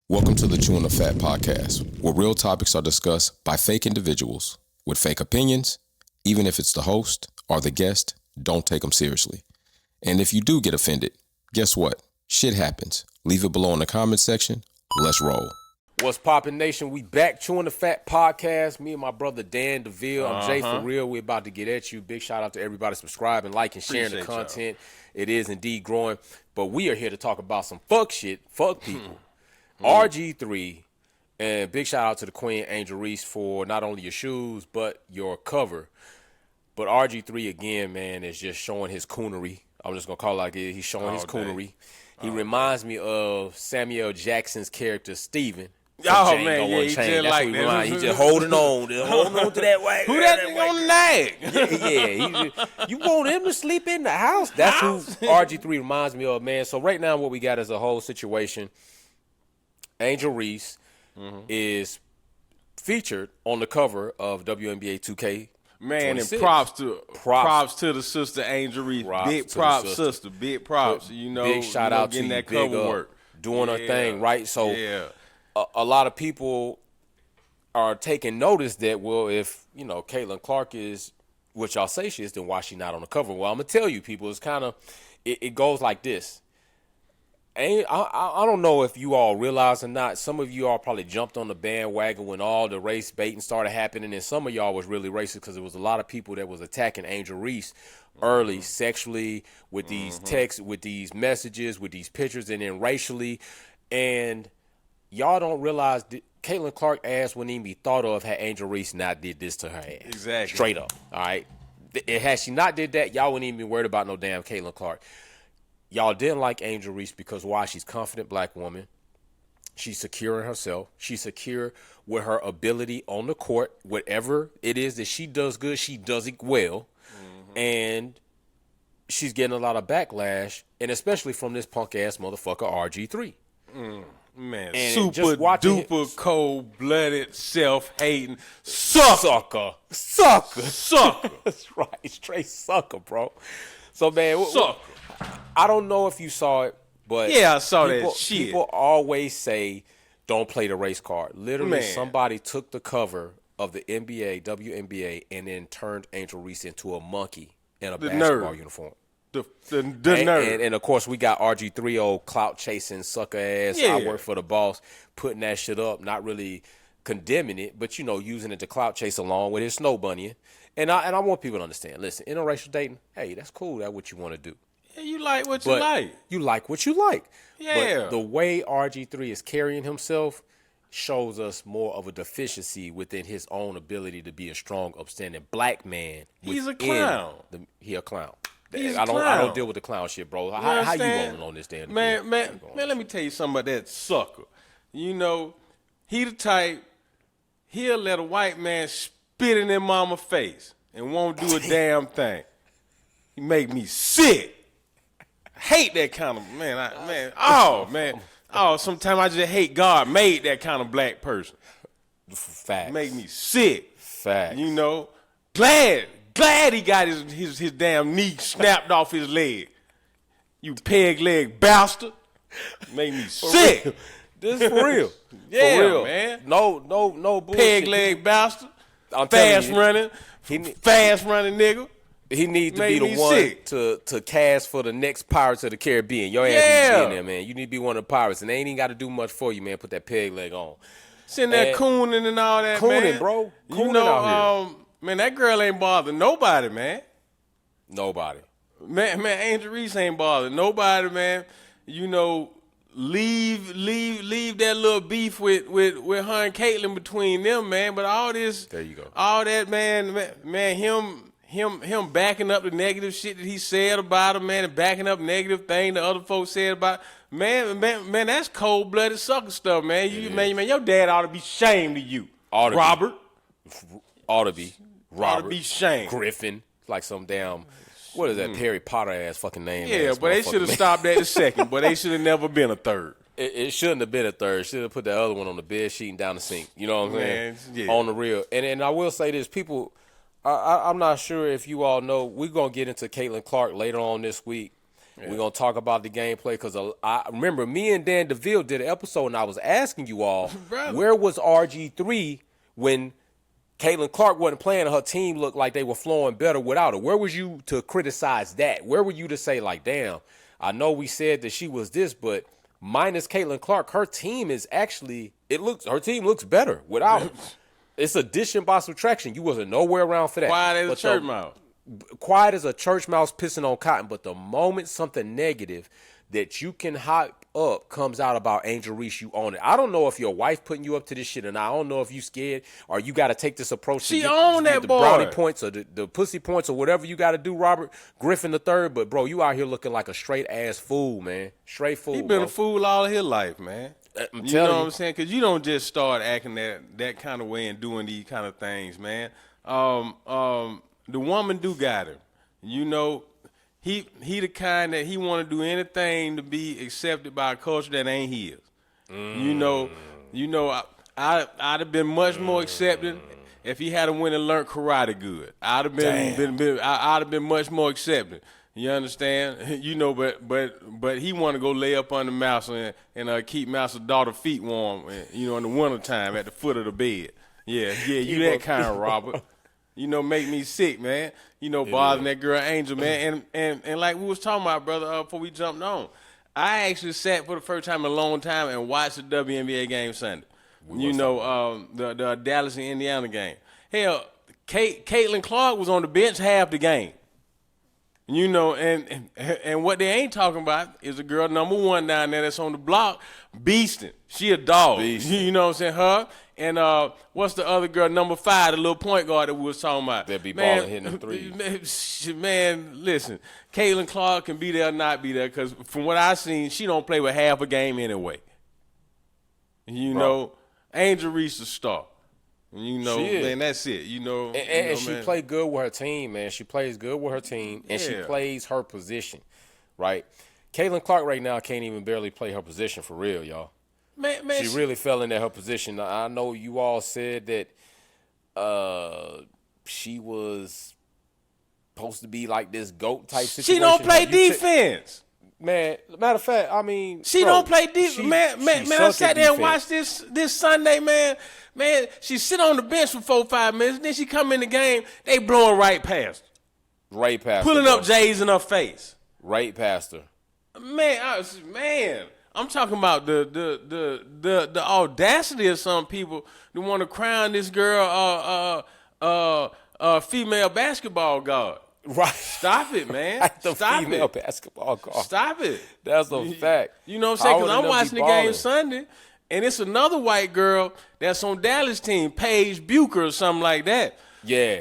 Welcome to the Chewn podcast, where real topics are discussed by fake individuals with fake opinions. Even if it's the host or the guest, don't take them seriously. And if you do get offended, guess what? Shit happens. Leave it below in the comment section. Let's roll. What's poppin', nation? We back, Chewing the Fat podcast. Me and my brother Dan DeVille. I'm Jay for real. We about to get at you. Big shout out to everybody subscribing, liking, sharing the content. Y'all. It is indeed growing. But we are here to talk about some fuck shit, fuck people. RG3, and big shout out to the Queen Angel Reese for not only your shoes but your cover. But RG3 again, man, is just showing his coonery. I'm just gonna call it like it. He's showing his coonery. He reminds me of Samuel Jackson's character Steven. Oh man, yeah, he just like that. He's just holding on to that way. Who that nigga on the nag? Yeah. You want him to sleep in the house? That's who RG3 reminds me of, man. So right now, what we got is a whole situation. Angel Reese is featured on the cover of WNBA 2K. Man, 26. And props to the sister Angel Reese. Big props, sister. Big props. You know, big shout out to getting you, that cover work, doing her thing, right? So, a lot of people are taking notice that, well, if Caitlin Clark is what y'all say she is, then why she not on the cover? Well, I'm gonna tell you, people, it's kind of it goes like this. I don't know if you all realize or not. Some of you all probably jumped on the bandwagon when all the race baiting started happening, and some of y'all was really racist because there was a lot of people that was attacking Angel Reese early, sexually, with these texts, with these messages, with these pictures, and then racially. And y'all don't realize Caitlin Clark ass wouldn't even be thought of had Angel Reese not did this to her ass. Exactly. Straight up. All right. Had she not did that, y'all wouldn't even be worried about no damn Caitlin Clark. Y'all didn't like Angel Reese because why? She's a confident black woman. She's secure in herself. She's secure with her ability on the court. Whatever it is that she does good, she does it well. And she's getting a lot of backlash, and especially from this punk-ass motherfucker RG3. Man, and super duper cold-blooded, self-hating sucker. That's right. Straight sucker, bro. So, man, sucker. I don't know if you saw it, but yeah, I saw that shit. People always say, don't play the race card. Literally, somebody took the cover of the NBA, WNBA, and then turned Angel Reese into a monkey in a basketball uniform. The nerd. And, of course, we got RG3, old clout-chasing, sucker-ass, I work for the boss, putting that shit up, not really condemning it, but, using it to clout chase along with his snow bunny. And I want people to understand, listen, interracial dating, hey, that's cool. That's what you want to do. Yeah, you like what you like. You like what you like. Yeah. But the way RG3 is carrying himself shows us more of a deficiency within his own ability to be a strong, upstanding black man. He's a clown. He a clown. I don't deal with the clown shit, bro. How you rolling on this damn? Man, let me tell you something about that sucker. He the type, he'll let a white man spit in their mama face and won't do a damn thing. He make me sick. I hate that kind of man. Sometimes I just hate God made that kind of black person. Facts. Make me sick. Facts. Glad he got his damn knee snapped off his leg. You peg leg bastard. Made me sick. Real. This is for real. Yeah, for real, man. No bullshit. Peg leg bastard. Fast running nigga. He needs to be the one to cast for the next Pirates of the Caribbean. Your ass needs to be in there, man. You need to be one of the pirates, and they ain't even got to do much for you, man. Put that peg leg on. Sitting there cooning and all that, cooning, man. Bro. Cooning out here. Man, that girl ain't bothering nobody, man. Nobody. Man, Angel Reese ain't bothering nobody, man. Leave that little beef with her and Caitlin between them, man. But all this, there you go. All that, man, him backing up the negative shit that he said about her, man, and backing up negative thing the other folks said about, man, that's cold-blooded sucker stuff, man. Your dad ought to be ashamed of you, Robert. Ought to be. Robert. Ought to be shamed. Griffin, like some damn, what is that, Harry Potter ass fucking name? Yeah, but they should have stopped at the second, but they should have never been a third. It shouldn't have been a third. Should have put the other one on the bed sheet and down the sink. You know what I'm saying? Yeah. On the real. And I will say this, people, I'm not sure if you all know, we're going to get into Caitlin Clark later on this week. We're going to talk about the gameplay because I remember me and Dan DeVille did an episode and I was asking you all, where was RG3 when Caitlin Clark wasn't playing and her team looked like they were flowing better without her? Where was you to criticize that? Where were you to say, like, damn, I know we said that she was this, but minus Caitlin Clark, her team is actually, her team looks better without her. It's addition by subtraction. You wasn't nowhere around for that. Quiet as a church mouse. Quiet as a church mouse pissing on cotton. But the moment something negative that you can hype up comes out about Angel Reese, you own it. I don't know if your wife putting you up to this shit or not. I don't know if you scared or you got to take this approach she to own get that the boy. brownie points or the pussy points or whatever you got to do, Robert Griffin III. But, bro, you out here looking like a straight-ass fool, man. Straight fool, He been bro. a fool all his life, man. I'm You telling know you. what I'm saying? Because you don't just start acting that kind of way and doing these kind of things, man. The woman do got him. You know, he the kind that he want to do anything to be accepted by a culture that ain't his. You know, I'd have been much more accepting if he had went and learned karate good. I'd have I'd have been much more accepting. You understand? You know, but he want to go lay up on the mouse and keep Mouse's daughter feet warm. You know, in the wintertime at the foot of the bed. Yeah, you that kind of Robert. You know, make me sick, man. You know, bothering that girl Angel, man. And like we was talking about, brother, before we jumped on, I actually sat for the first time in a long time and watched the WNBA game Sunday. The Dallas and Indiana game. Hell, Caitlin Clark was on the bench half the game. You know, and what they ain't talking about is the girl number 1 down there that's on the block, beasting. She a dog. You know what I'm saying? Her and what's the other girl, number 5, the little point guard that we was talking about? That be balling, hitting the threes. Man, listen, Caitlin Clark can be there or not be there because from what I seen, she don't play with half a game anyway. You know, Angel Reese a star. You know, man, that's it. You know, and she played good with her team, man. She plays good with her team, and she plays her position, right? Caitlin Clark right now can't even barely play her position for real, y'all. Man, she really fell into her position. I know you all said that she was supposed to be like this GOAT type situation. She don't play defense. Man, matter of fact, I mean, she don't play defense. Man, I sat there and watched this Sunday, man. Man, she sit on the bench for 4-5 minutes, then she come in the game, they blowing right past her. Right past Pulling her, up J's in her face. Right past her. Man, I'm talking about the audacity of some people to want to crown this girl female basketball god. Right. Stop it, man. Stop female basketball guard. Stop it. That's a fact. You know what I'm saying? Because I'm watching the game Sunday, and it's another white girl that's on Dallas team, Paige Bucher or something like that. Yeah.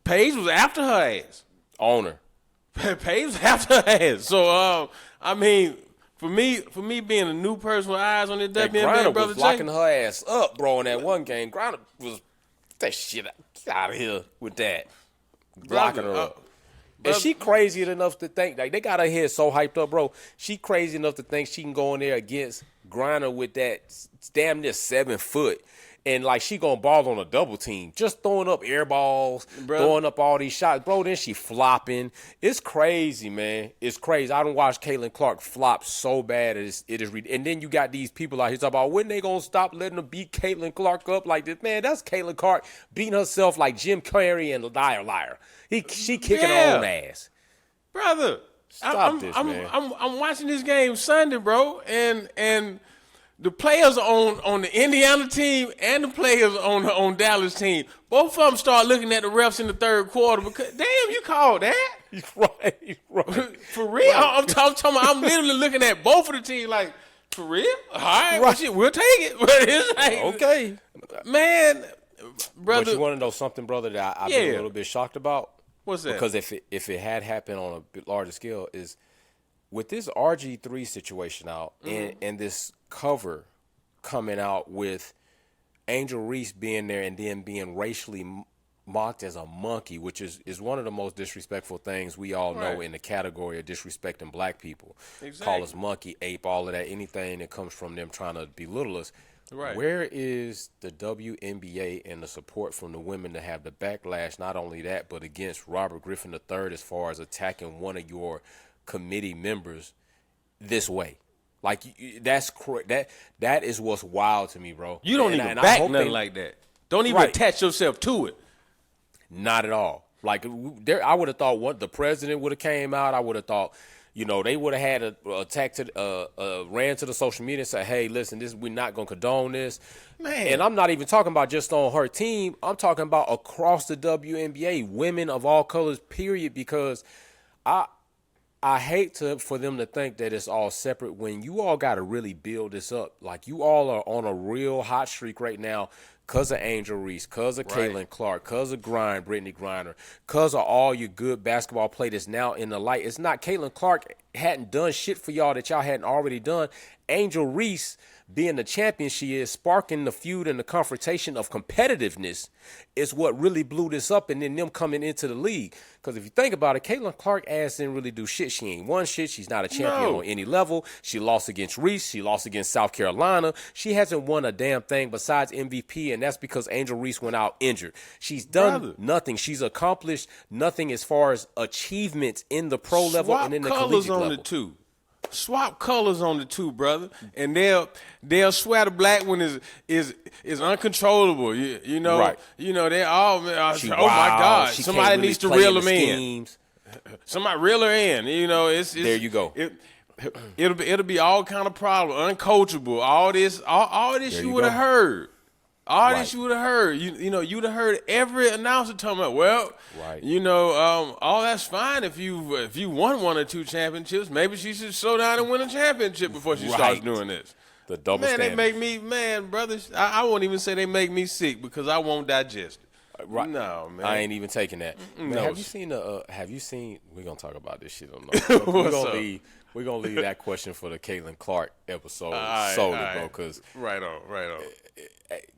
Paige was after her ass. Owner. Paige was after her ass. So, I mean, for me being a new person with eyes on the WNBA, brother was locking her ass up, bro, in that one game. Griner was that shit. Get out of here with that. Blocking her up. And she crazy enough to think, like, they got her head so hyped up, bro. She crazy enough to think she can go in there against Griner with that damn near 7 foot. And, like, she gonna ball on a double team. Just throwing up air balls, throwing up all these shots. Bro, then she flopping. It's crazy, man. It's crazy. I don't watch Caitlin Clark flop so bad. It is. And then you got these people out here talking about when they gonna stop letting them beat Caitlin Clark up like this. Man, that's Caitlin Clark beating herself like Jim Carrey and Liar. She kicking her own ass. Brother, man. I'm watching this game Sunday, bro, and the players on the Indiana team and the players on Dallas team, both of them start looking at the refs in the third quarter because, damn, you called that? Right. For real? Right. I'm literally looking at both of the teams like, for real? All right. Well, shit, we'll take it. But it's like, okay. Man, brother. But you want to know something, brother, that I've been a little bit shocked about? What's that? Because if it had happened on a bit larger scale is with this RG3 situation out and this cover coming out with Angel Reese being there and then being racially mocked as a monkey, which is one of the most disrespectful things we all know in the category of disrespecting black people. Exactly. Call us monkey, ape, all of that, anything that comes from them trying to belittle us. Right. Where is the WNBA and the support from the women to have the backlash, not only that, but against Robert Griffin III as far as attacking one of your committee members this way. Like that is what's wild to me, bro. You don't even back nothing like that. Don't even attach yourself to it. Not at all. Like I would have thought the president would have came out. I would have thought, they would have had ran to the social media and said, hey, listen, we're not going to condone this. Man. And I'm not even talking about just on her team. I'm talking about across the WNBA, women of all colors, period, because I hate for them to think that it's all separate when you all got to really build this up. Like, you all are on a real hot streak right now because of Angel Reese, because of Caitlin Clark, because of Brittany Griner, because of all your good basketball play that's now in the light. It's not Caitlin Clark hadn't done shit for y'all that y'all hadn't already done. Angel Reese, being the champion she is, sparking the feud and the confrontation of competitiveness is what really blew this up, and then them coming into the league. Because if you think about it, Caitlin Clark ass didn't really do shit. She ain't won shit. She's not a champion on any level. She lost against Reese. She lost against South Carolina. She hasn't won a damn thing besides MVP, and that's because Angel Reese went out injured. She's done nothing. She's accomplished nothing as far as achievements in the pro level and in the collegiate level. On the two. Swap colors on the two, brother, and they'll swear the black one is uncontrollable. You know, right. They all oh my God, somebody needs to reel them in. Somebody reel her in. It's there you go. It'll be all kind of problem, uncoachable. All this you would have heard. All this you would have heard. You'd have heard every announcer talking about, all that's fine if you won one or two championships. Maybe she should slow down and win a championship before she starts doing this. The double standard. They make me, brothers, I won't even say they make me sick because I won't digest it. Right. No, man. I ain't even taking that. Man, no. Have you seen we're going to talk about this shit on the We're going to leave that question for the Caitlin Clark episode bro, because right on.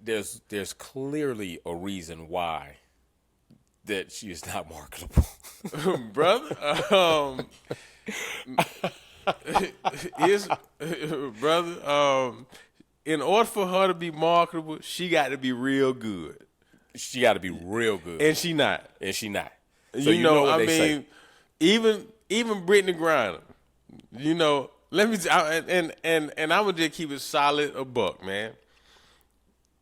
There's clearly a reason why that she is not marketable. Brother, in order for her to be marketable, she got to be real good. She got to be real good. And she not. So you know what they say. Even Brittany Griner, let me and I'm gonna just keep it solid a buck, man.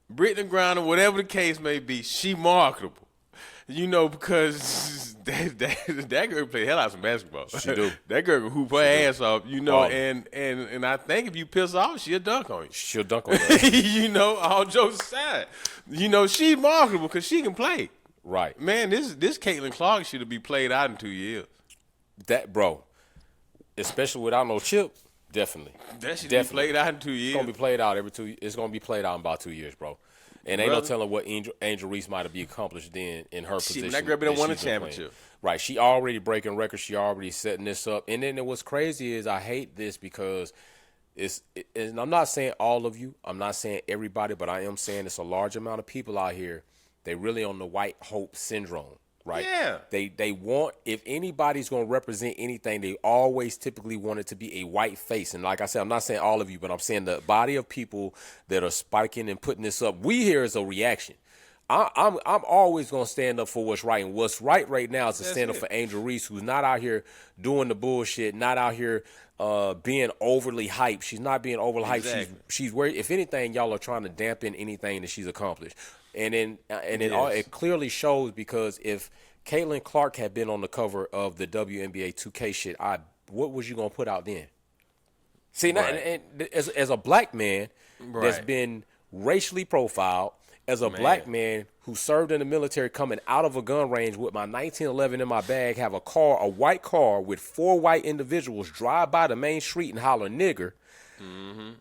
Brittany Griner, whatever the case may be, she marketable. Because that girl play hell out some basketball. She do. That girl can hoop her ass off, and I think if you piss her off, she'll dunk on you. She'll dunk on you. All jokes aside. She's marketable because she can play. Right. Man, this Caitlin Clark should be played out in 2 years. That, bro, especially without no chip, definitely. That should be played out in 2 years. It's going to be played out it's going to be played out in about 2 years, bro. And ain't no telling what Angel Reese might have been accomplished then in her position. That girl been won a championship. Right. She already breaking records. She already setting this up. And then what's crazy is I hate this because and I'm not saying all of you. I'm not saying everybody, but I am saying it's a large amount of people out here. They really on the white hope syndrome. Right. Yeah. They want, if anybody's going to represent anything, they always typically want it to be a white face. And like I said, I'm not saying all of you, but I'm saying the body of people that are spiking and putting this up. We here is a reaction. I'm always going to stand up for what's right. And what's right now is to stand up for Angel Reese, who's not out here doing the bullshit, not out here being overly hyped. She's not being overly hyped. Exactly. She's worried. If anything, y'all are trying to dampen anything that she's accomplished. And then it clearly shows, because if Caitlin Clark had been on the cover of the WNBA 2K shit, what was you gonna put out then? See, now, and as a black man that's been racially profiled, as a black man who served in the military, coming out of a gun range with my 1911 in my bag, have a white car with 4 white individuals drive by the main street and holler nigger. Mm-hmm.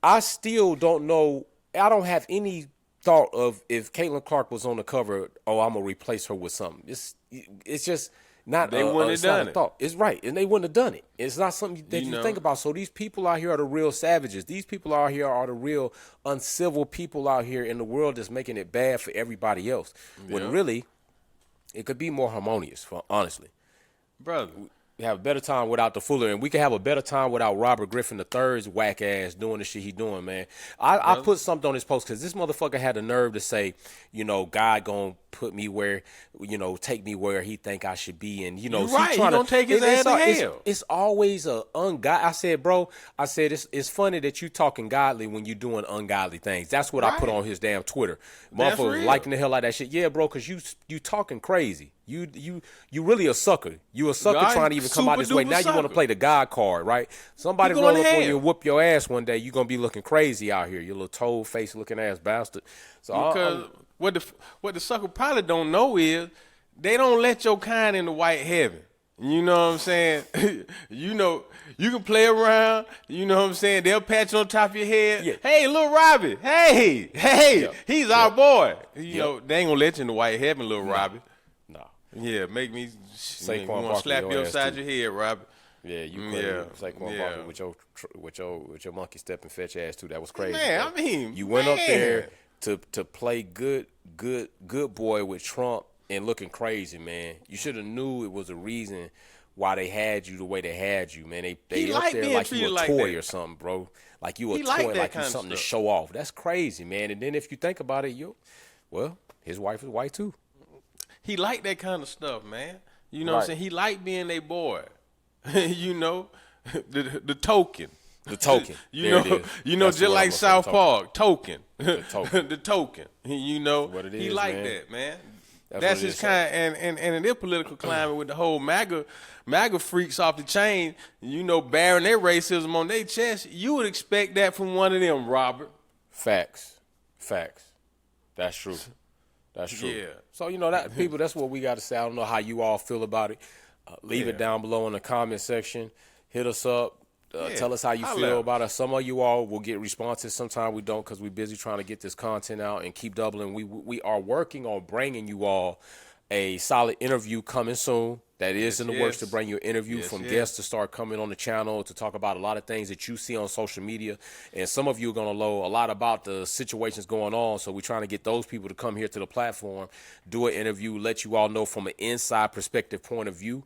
I still don't know. I don't have any thought of, if Caitlin Clark was on the cover, I'm gonna replace her with something. It's just not. They wouldn't have done it. Thought. It's right, and they wouldn't have done it. It's not something that you think about. So these people out here are the real savages. These people out here are the real uncivil people out here in the world that's making it bad for everybody else. Yeah. When really, it could be more harmonious. Honestly, brother. We have a better time without the Fuller, and we can have a better time without Robert Griffin III's whack ass doing the shit he doing, man. I put something on his post because this motherfucker had the nerve to say, God gonna put me where, take me where he think I should be. And, You're right. He gonna take his ass to hell. It's always a ungodly. I said, bro, it's funny that you talking godly when you doing ungodly things. That's what I put on his damn Twitter. Motherfuckers liking the hell out of that shit. Yeah, bro, because you talking crazy. You really a sucker. You a sucker trying to even come out this way. Now you want to play the God card, right? Somebody roll up on you and whoop your ass one day. You gonna be looking crazy out here. You little toad face looking ass bastard. So because what the sucker probably don't know is they don't let your kind in the white heaven. You know what I'm saying? You can play around. You know what I'm saying? They'll pat you on top of your head. Yeah. Hey, little Robbie. Hey, he's our boy. You know, they ain't gonna let you in the white heaven, little Robbie. No. Yeah, make me Saquon Parker slap you upside your head, Robbie. Yeah, you put Saquon Parker with your monkey stepping fetch ass too. That was crazy. Man, bro. I mean, you went up there to play good boy with Trump and looking crazy, man. You should have knew it was a reason why they had you the way they had you, man. They up there like you a toy or something, bro. Like you a toy, like you something to show off. That's crazy, man. And then if you think about it, his wife is white too. He liked that kind of stuff, man. You know what I'm saying? He liked being a boy. You know, the token. The token. Just like South Park, token. The token. You know, what it is, he liked man. That, man. That's his kind. And in their political climate with the whole MAGA freaks off the chain, bearing their racism on their chest, you would expect that from one of them, Robert. Facts. That's true. Yeah. So, people, that's what we got to say. I don't know how you all feel about it. Leave it down below in the comment section. Hit us up. Tell us how you feel about us. Some of you all will get responses. Sometimes we don't because we're busy trying to get this content out and keep doubling. We are working on bringing you all a solid interview coming soon. That is in the works to bring you an interview from guests to start coming on the channel to talk about a lot of things that you see on social media. And some of you are going to know a lot about the situations going on. So we're trying to get those people to come here to the platform, do an interview, let you all know from an inside perspective point of view.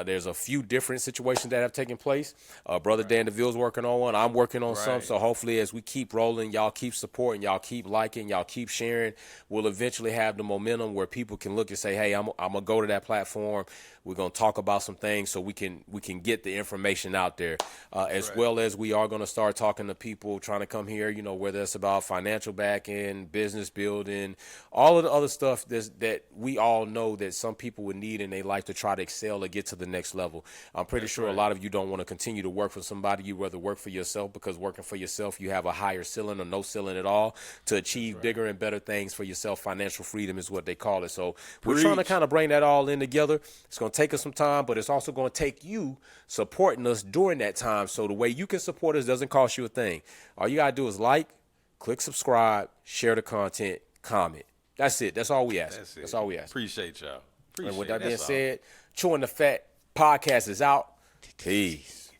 There's a few different situations that have taken place. Brother Dan DeVille's working on one. I'm working on some. So hopefully as we keep rolling, y'all keep supporting, y'all keep liking, y'all keep sharing, we'll eventually have the momentum where people can look and say, hey, I'm going to go to that platform. We're going to talk about some things so we can get the information out there, as well as we are going to start talking to people trying to come here, whether it's about financial backing, business building, all of the other stuff that we all know that some people would need in their life to try to excel or get to the next level. I'm pretty sure a lot of you don't want to continue to work for somebody. You rather work for yourself because working for yourself, you have a higher ceiling or no ceiling at all to achieve bigger and better things for yourself. Financial freedom is what they call it. So we're trying to kind of bring that all in together. It's going to take us some time, but it's also going to take you supporting us during that time. So the way you can support us doesn't cost you a thing. All you got to do is like, click subscribe, share the content, comment. That's it. That's all we ask. That's all we ask. Appreciate y'all. And with that being said, Chewing the Fat podcast is out. Peace.